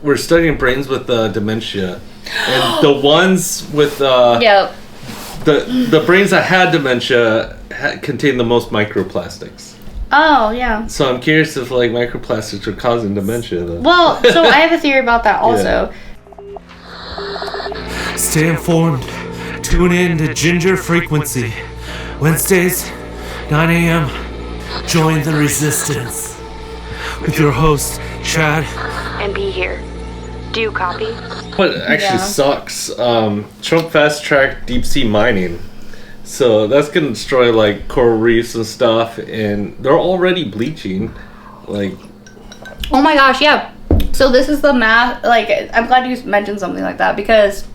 we're studying brains with dementia, and the ones with Yep. the brains that had dementia contain the most microplastics. Oh, yeah. So I'm curious if like microplastics are causing dementia. Then. Well, so I have a theory about that also. Yeah. Stay informed. Tune in to Ginger Frequency. Wednesdays, 9 a.m. Join the resistance. With your host, Chad. And be here. Do you copy? What actually sucks, Trump fast-tracked deep-sea mining. So that's going to destroy, like, coral reefs and stuff, and they're already bleaching. Like... Oh my gosh, yeah. So this is the math, like, I'm glad you mentioned something like that, because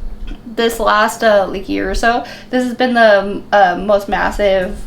this last, year or so, this has been the most massive,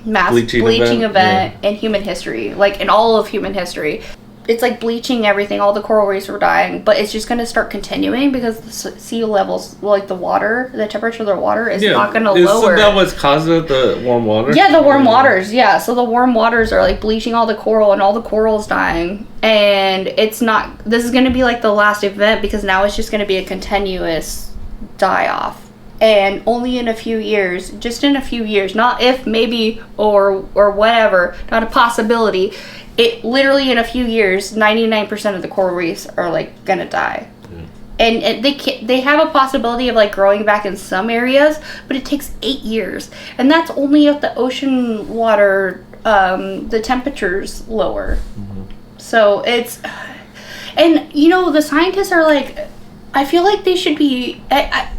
bleaching event in human history, like, in all of human history. It's like bleaching everything. All the coral reefs were dying, but it's just going to start continuing because the sea levels, like the water, the temperature of the water is not going to lower. Isn't that what's causing it, the warm water? Yeah, the warm waters. Yeah, so the warm waters are like bleaching all the coral, and all the coral's dying. And it's not. This is going to be like the last event because now it's just going to be a continuous die off. And only in a few years, just in a few years, not if, maybe, or whatever, not a possibility. It literally in a few years, 99% of the coral reefs are like gonna die, and they have a possibility of like growing back in some areas, but it takes 8 years, and that's only if the ocean water, the temperatures lower. So it's, and you know the scientists are like, I feel like they should be,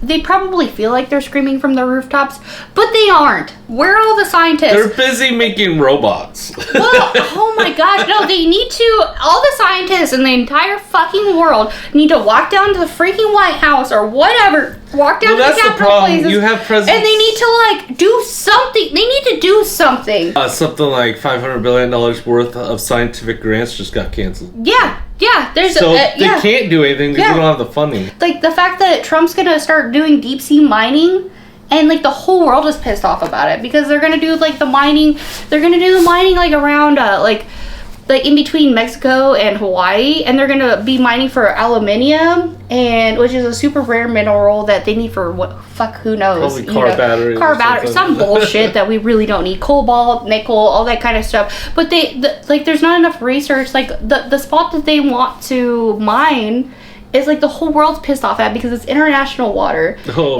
they probably feel like they're screaming from the rooftops, but they aren't. Where are all the scientists? They're busy making robots. Well, oh my gosh, no, they need to, all the scientists in the entire fucking world need to walk down to the freaking White House or whatever, walk down to the Capitol places. You have presidents. And they need to, like, do something. They need to do something. Something like $500 billion worth of scientific grants just got canceled. Yeah. Yeah, there's so they can't do anything because they don't have the funding. Like the fact that Trump's gonna start doing deep sea mining, and like the whole world is pissed off about it because they're gonna do like the mining. They're gonna do the mining like around like in between Mexico and Hawaii, and they're gonna be mining for aluminium, and which is a super rare mineral that they need for who knows? Probably car batteries, some bullshit that we really don't need. Cobalt, nickel, all that kind of stuff. But like there's not enough research. Like the spot that they want to mine is like the whole world's pissed off at because it's international water. Oh,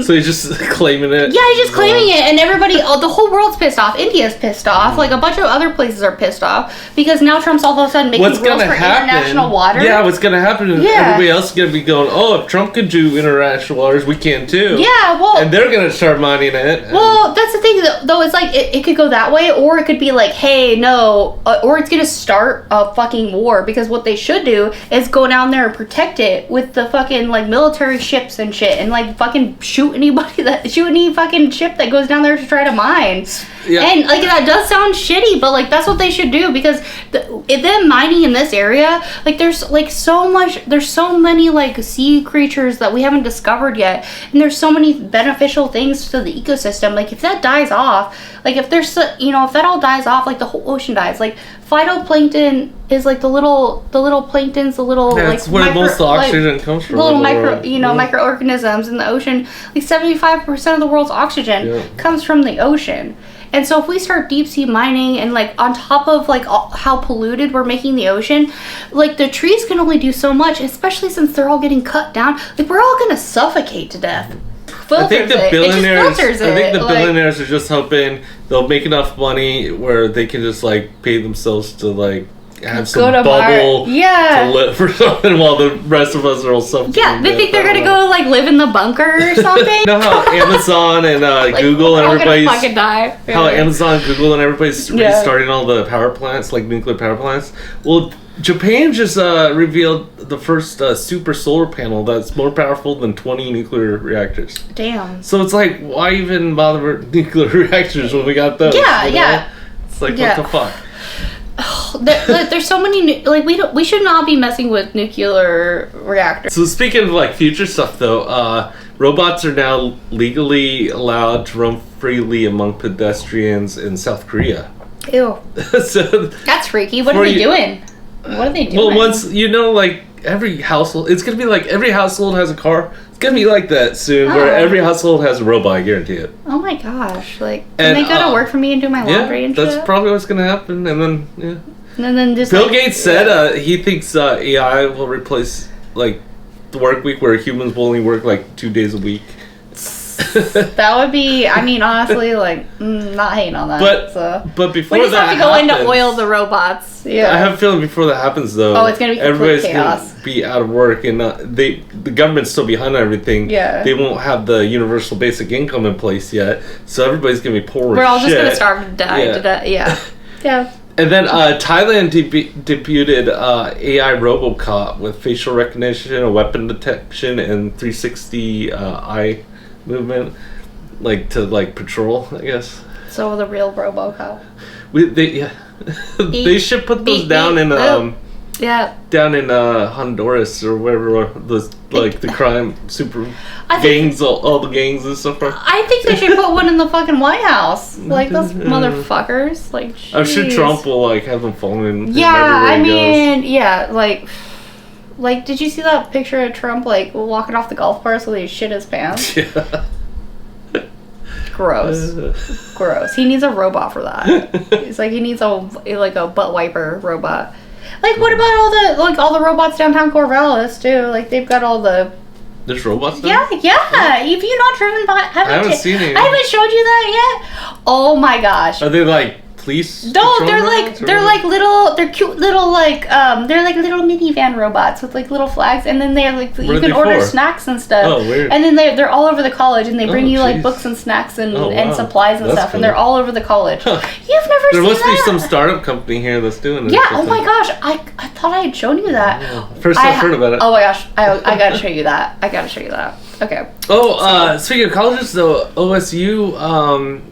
so he's just claiming it? Yeah, he's just claiming it, and everybody, the whole world's pissed off. India's pissed off. Like a bunch of other places are pissed off because now Trump's all of a sudden making rules for international water. Yeah, what's going to happen is everybody else is going to be going, oh, if Trump could do international waters, we can too. Yeah, well... And they're going to start mining it. Well, that's the thing, though. It's like, it could go that way, or it could be like, hey, no, or it's going to start a fucking war, because what they should do is go down there and protect it with the fucking like military ships and shit, and like fucking shoot any fucking ship that goes down there to try to mine. Yeah. And like that does sound shitty, but like that's what they should do, because them mining in this area, like there's so many like sea creatures that we haven't discovered yet, and there's so many beneficial things to the ecosystem. Like if that dies off, like if there's if that all dies off, like the whole ocean dies. Like phytoplankton is like the little planktons, the little that's like where most of the oxygen comes from. Little microorganisms in the ocean. Like 75% of the world's oxygen comes from the ocean. And so if we start deep sea mining, and like on top of like how polluted we're making the ocean, like the trees can only do so much, especially since they're all getting cut down. Like we're all gonna suffocate to death. I think the billionaires are just hoping they'll make enough money where they can just like pay themselves to like have some bubble to live for something, while the rest of us are all suffocating. Yeah, they think they're gonna go like live in the bunker or something. You know how Amazon and like, Google and everybody's fucking die. How Amazon, Google, and everybody's restarting all the power plants, like nuclear power plants. Well, Japan just revealed the first super solar panel that's more powerful than 20 nuclear reactors. Damn. So it's like, why even bother with nuclear reactors when we got those? Yeah, yeah. It's like, what the fuck? There's so many we should not be messing with nuclear reactors. So speaking of like future stuff though, robots are now legally allowed to roam freely among pedestrians in South Korea. Ew. So that's freaky. What are they doing? What are they doing? Well, once like every household. It's gonna be like every household has a car. It's gonna be like that soon, where every household has a robot. I guarantee it. Oh my gosh! Like, can they go to work for me and do my laundry and shit? That's probably what's gonna happen. And then And then just Bill Gates said he thinks AI will replace like the work week, where humans will only work like 2 days a week. That would be, I mean, honestly, like, not hating on that. But before we just have to go in to oil the robots. Yeah. I have a feeling before that happens, though, it's gonna be complete chaos. Gonna be out of work, and the government's still behind on everything. Yeah. They won't have the universal basic income in place yet, so everybody's gonna be poor. We're all just gonna starve to die. Yeah. Yeah. And then Thailand debuted AI Robo Cop with facial recognition, a weapon detection, and 360 eye movement, like to like patrol, I guess. So the real Robo Cop. They should put those down in down in Honduras or wherever the crime gangs, all the gangs and stuff. I think they should put one in the fucking White House. Like those motherfuckers. Like, geez. I'm sure Trump will like have them following. Yeah, I mean, like, did you see that picture of Trump like walking off the golf course with he shit his pants? Yeah. Gross. He needs a robot for that. It's like he needs a butt wiper robot. Like, what about all the robots downtown Corvallis too? Like, they've got all the. There's robots there? Yeah. Have you not driven by? I haven't seen it. I haven't showed you that yet. Oh my gosh. Are they like police? No, they're cute little they're like little minivan robots with like little flags, and then they're like you can order snacks and stuff. Oh, weird. And then they're all over the college, and they bring you like books and snacks and supplies and stuff, cool. And they're all over the college. You've never seen that? There must be some startup company here that's doing it. Yeah. Oh my gosh, I thought I had shown you that. Yeah. First I've heard about it. Oh my gosh, I gotta show you that. Okay. Oh, speaking of colleges though, OSU.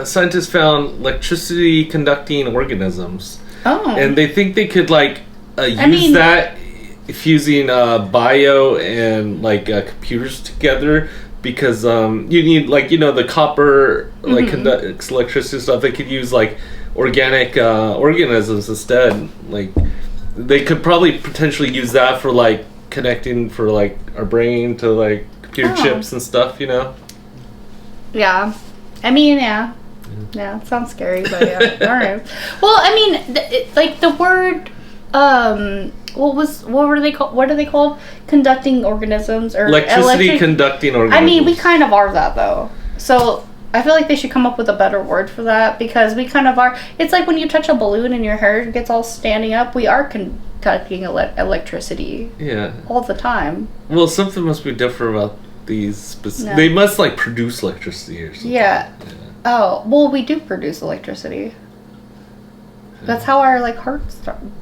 Scientists found electricity conducting organisms. Oh. And they think they could use that fusing bio and computers together, because you need the copper conducts electricity stuff. They could use organic organisms instead. They could probably potentially use that for connecting for our brain to computer chips and stuff, Yeah. I mean, yeah, it sounds scary, but yeah, all right. Well, I mean, the word, what are they called? Conducting organisms or electricity conducting organisms. I mean, we kind of are that though. So I feel like they should come up with a better word for that, because we kind of are. It's like when you touch a balloon and your hair gets all standing up. We are conducting electricity. Yeah. All the time. Well, something must be different about these. They must produce electricity or something. Yeah. Oh, well, we do produce electricity. That's how our heart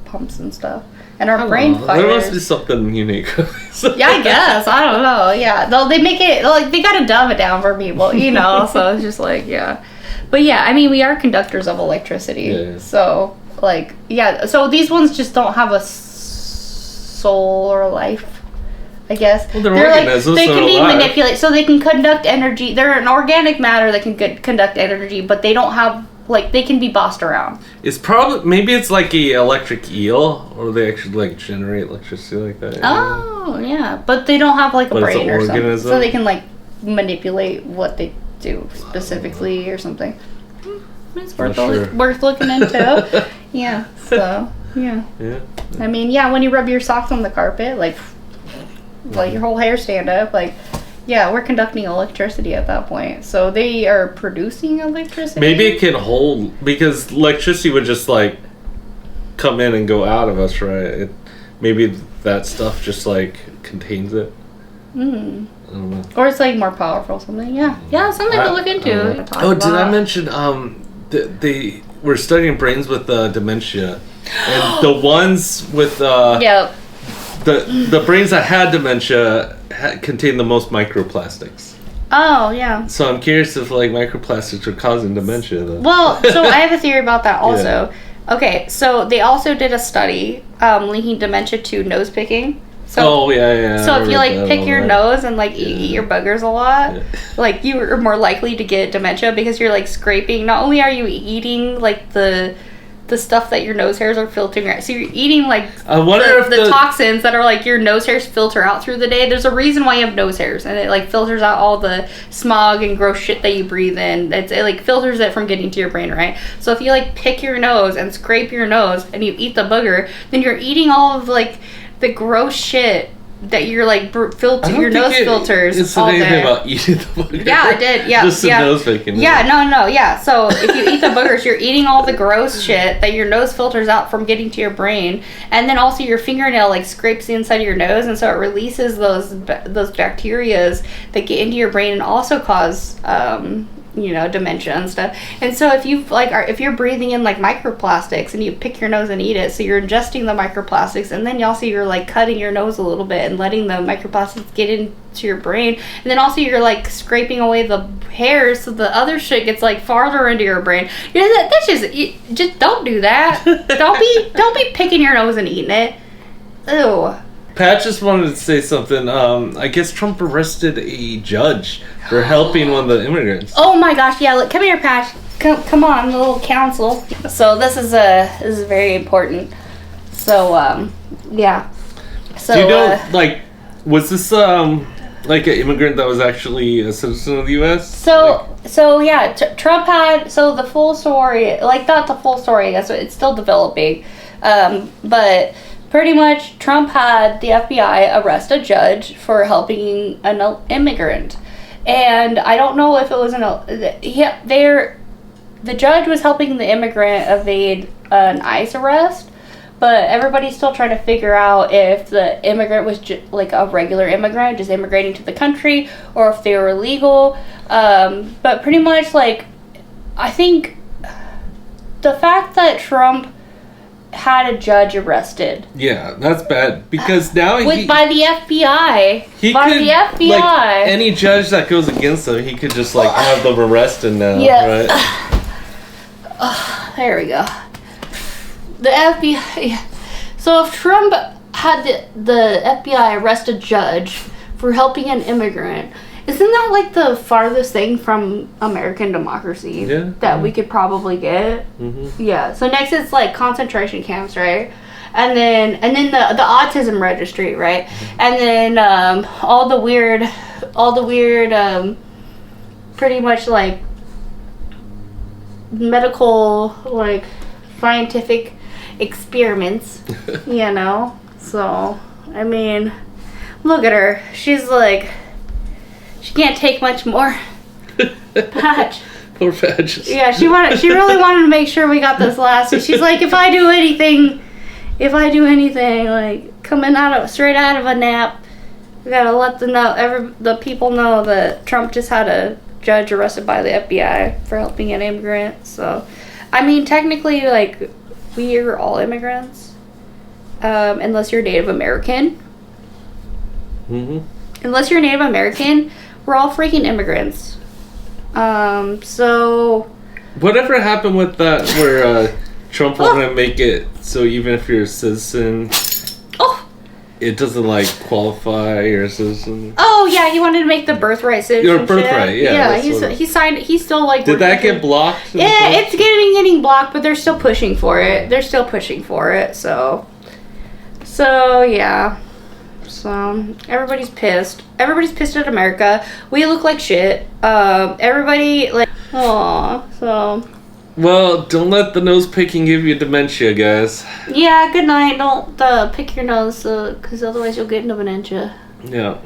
pumps and stuff, and our brain fires. There must be something unique. Yeah, I guess. I don't know. Yeah, they make it they gotta dumb it down for people, So it's just yeah, but yeah, I mean, we are conductors of electricity. Yeah. So so these ones just don't have a soul or life, I guess. Well, they're organisms. They can be manipulated, so they can conduct energy. They're an organic matter that can conduct energy, but they don't have they can be bossed around. It's probably maybe it's like a electric eel, or they actually generate electricity like that. Oh yeah, but they don't have a brain or something, so they can manipulate what they do specifically or something. It's worth looking into. Yeah. So yeah. Yeah. I mean, yeah, when you rub your socks on the carpet, your whole hair stand up, yeah, we're conducting electricity at that point. So they are producing electricity. Maybe it can hold, because electricity would just come in and go out of us, right? Maybe that stuff just contains it. I don't know. Or it's more powerful, something. Yeah, something to look into. Did I mention they were studying brains with dementia, and the ones with yeah. The brains that had dementia contain the most microplastics. Oh, yeah. So I'm curious if microplastics are causing dementia though. Well, so I have a theory about that also. Yeah. Okay, so they also did a study linking dementia to nose picking. So, yeah. So if you pick your nose and eat your boogers a lot, you are more likely to get dementia, because you're scraping. Not only are you eating the the stuff that your nose hairs are filtering out. So you're eating like I wonder if the toxins that are like your nose hairs filter out through the day. There's a reason why you have nose hairs, and it like filters out all the smog and gross shit that you breathe in. It like filters it from getting to your brain, right? So if you like pick your nose and scrape your nose and you eat the booger, then you're eating all of like the gross shit that you're like your nose filters. It's anything about eating the booger. Yeah, I did. Yeah, just the nose picking. Yeah, no, yeah. So if you eat the boogers, you're eating all the gross shit that your nose filters out from getting to your brain, and then also your fingernail like scrapes the inside of your nose, and so it releases those bacterias that get into your brain and also cause dementia and stuff. And so if you if you're breathing in like microplastics and you pick your nose and eat it, so you're ingesting the microplastics, and then also you're like cutting your nose a little bit and letting the microplastics get into your brain, and then also you're like scraping away the hairs so the other shit gets like farther into your brain. That's just don't do that. don't be picking your nose and eating it. Ew. Pat just wanted to say something. I guess Trump arrested a judge for helping one of the immigrants. Oh my gosh, yeah, look, come here, Pat. Come on, the little council. So this is very important. So yeah. So do you know was this like an immigrant that was actually a citizen of the U.S.? So yeah, Trump had the full story, like not the full story, I guess it's still developing, but. Pretty much, Trump had the FBI arrest a judge for helping an immigrant, and I don't know if it was the judge was helping the immigrant evade an ICE arrest, but everybody's still trying to figure out if the immigrant was like a regular immigrant, just immigrating to the country, or if they were illegal. But pretty much, like, I think the fact that Trump had a judge arrested. Yeah, that's bad because now by the FBI. Like, any judge that goes against him, he could just like have them arrested now. Yeah. Right? There we go. The FBI. So if Trump had the FBI arrest a judge for helping an immigrant, isn't that like the farthest thing from American democracy that we could probably get? Mm-hmm. Yeah. So next it's like concentration camps, right? And then the autism registry, right? Mm-hmm. And then all the weird, pretty much like medical, like scientific experiments, So I mean, look at her. She's like. She can't take much more. Patch. Poor Patch. Yeah, she really wanted to make sure we got this last. She's like, if I do anything, like coming straight out of a nap, we gotta let the people know that Trump just had a judge arrested by the FBI for helping an immigrant. So, I mean, technically, like, we are all immigrants, unless you're Native American. Mm-hmm. Unless you're Native American. We're all freaking immigrants. So... Whatever happened with that where Trump wanted to make it so even if you're a citizen, it doesn't, like, qualify you're a citizen? Oh, yeah, he wanted to make the birthright citizenship. Your birthright, yeah. Yeah, he signed... He's still, like... Did that get blocked? Yeah, it's getting blocked, but they're still pushing for it. So, yeah. So, everybody's pissed. Everybody's pissed at America. We look like shit. Everybody, like, so. Well, don't let the nose picking give you dementia, guys. Yeah, good night. Don't pick your nose, because otherwise you'll get into dementia. Yeah.